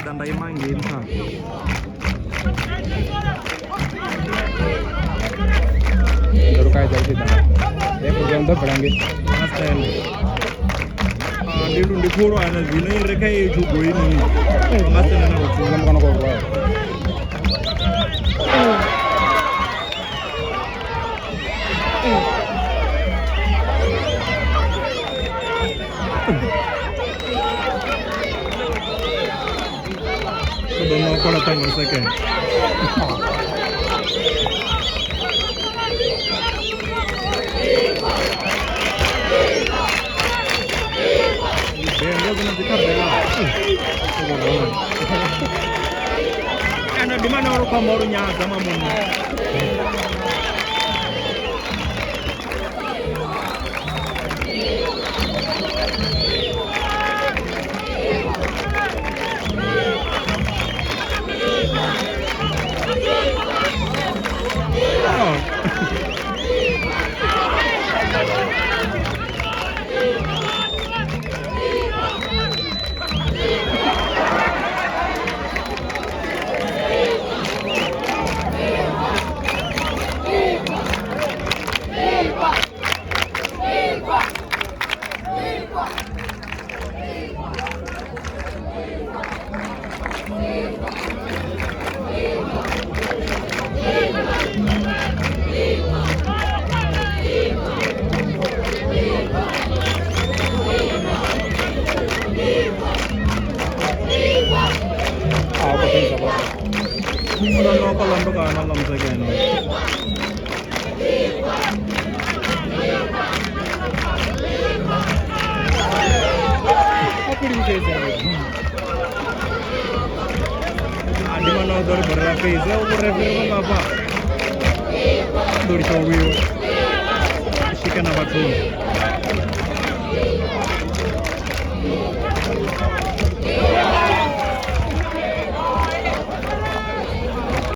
Tanda imangeni ha. जरूर काय जायचे त्याला एक पर्यंत पडांगे मस्त आहे अंडी फोडो आणि विनय रे काही जो गोई नाही मस्त आहे ना तुला कोण कोण दोनों को लता मर सके karena di mana orang kamunya sama mumnya Udah apa lambak anak lam sekian. Apa di sini? Di mana udah berapa isa? Udah referensi apa? Udah coba. Sikan apa tuh?